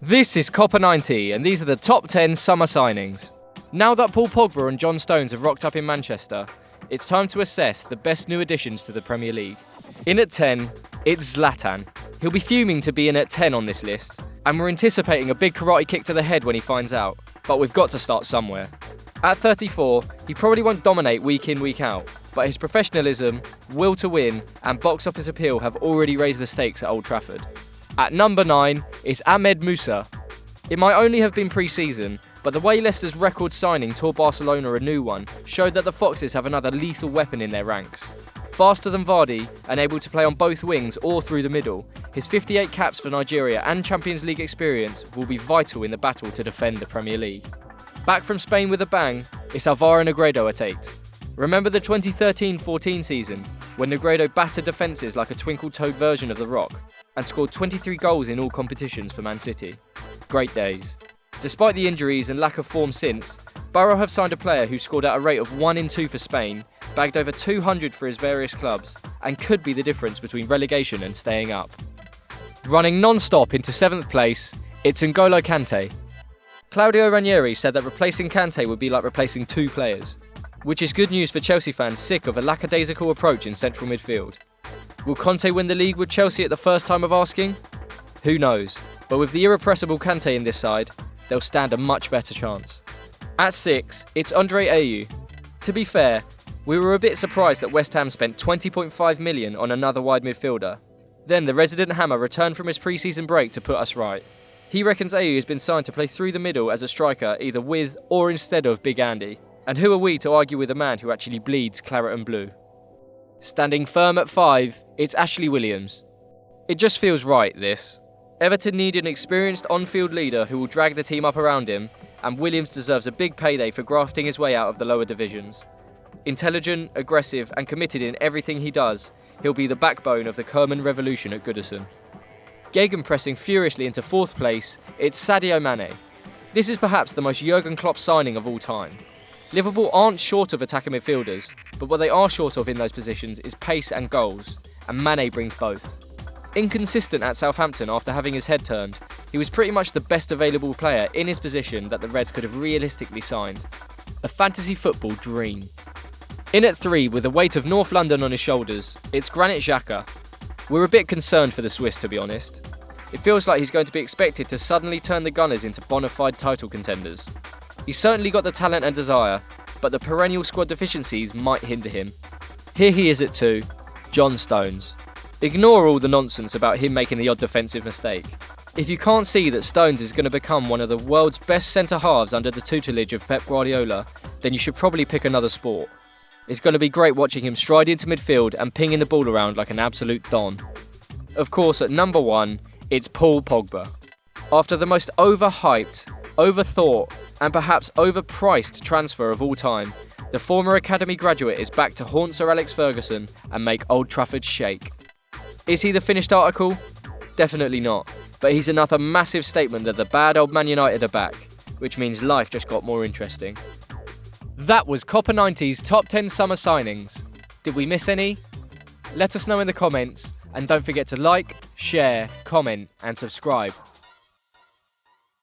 This is Copper 90, and these are the top 10 summer signings. Now that Paul Pogba and John Stones have rocked up in Manchester, it's time to assess the best new additions to the Premier League. In at 10, it's Zlatan. He'll be fuming to be in at 10 on this list, and we're anticipating a big karate kick to the head when he finds out, but we've got to start somewhere. At 34, he probably won't dominate week in, week out, but his professionalism, will to win, and box office appeal have already raised the stakes at Old Trafford. At number 9 is AHMED MUSA. It might only have been pre-season, but the way Leicester's record signing tore Barcelona a new one showed that the Foxes have another lethal weapon in their ranks. Faster than Vardy and able to play on both wings or through the middle, his 58 caps for Nigeria and Champions League experience will be vital in the battle to defend the Premier League. Back from Spain with a bang, it's ALVARO NEGREDO at 8. Remember the 2013-14 season, when Negredo battered defences like a twinkle-toed version of The Rock, and scored 23 goals in all competitions for Man City? Great days. Despite the injuries and lack of form since, Borough have signed a player who scored at a rate of 1 in 2 for Spain, bagged over 200 for his various clubs, and could be the difference between relegation and staying up. Running non-stop into 7th place, it's N'Golo Kante. Claudio Ranieri said that replacing Kante would be like replacing 2 players, which is good news for Chelsea fans sick of a lackadaisical approach in central midfield. Will Kante win the league with Chelsea at the first time of asking? Who knows, but with the irrepressible Kante in this side, they'll stand a much better chance. At 6, it's ANDRÉ AYEW. To be fair, we were a bit surprised that West Ham spent £20.5 million on another wide midfielder. Then the resident hammer returned from his pre-season break to put us right. He reckons AYEW has been signed to play through the middle as a striker either with or instead of Big Andy. And who are we to argue with a man who actually bleeds claret and blue? Standing firm at 5, it's Ashley Williams. It just feels right, this. Everton need an experienced on-field leader who will drag the team up around him, and Williams deserves a big payday for grafting his way out of the lower divisions. Intelligent, aggressive and committed in everything he does, he'll be the backbone of the Kerman revolution at Goodison. Gegenpressing furiously into 4th place, it's Sadio MANÉ. This is perhaps the most Jurgen Klopp signing of all time. Liverpool aren't short of attacking midfielders, but what they are short of in those positions is pace and goals, and Mané brings both. Inconsistent at Southampton after having his head turned, he was pretty much the best available player in his position that the Reds could have realistically signed. A fantasy football dream. In at 3, with the weight of North London on his shoulders, it's Granit Xhaka. We're a bit concerned for the Swiss, to be honest. It feels like he's going to be expected to suddenly turn the Gunners into bona fide title contenders. He's certainly got the talent and desire, but the perennial squad deficiencies might hinder him. Here he is at 2, John Stones. Ignore all the nonsense about him making the odd defensive mistake. If you can't see that Stones is going to become one of the world's best centre-halves under the tutelage of Pep Guardiola, then you should probably pick another sport. It's going to be great watching him stride into midfield and pinging the ball around like an absolute don. Of course, at number 1, it's Paul Pogba. After the most overhyped, overthought, and perhaps overpriced transfer of all time, the former academy graduate is back to haunt Sir Alex Ferguson and make Old Trafford shake. Is he the finished article? Definitely not, but he's another massive statement that the bad old Man United are back, which means life just got more interesting. That was Copper 90's top 10 summer signings. Did we miss any? Let us know in the comments, and don't forget to like, share, comment and subscribe.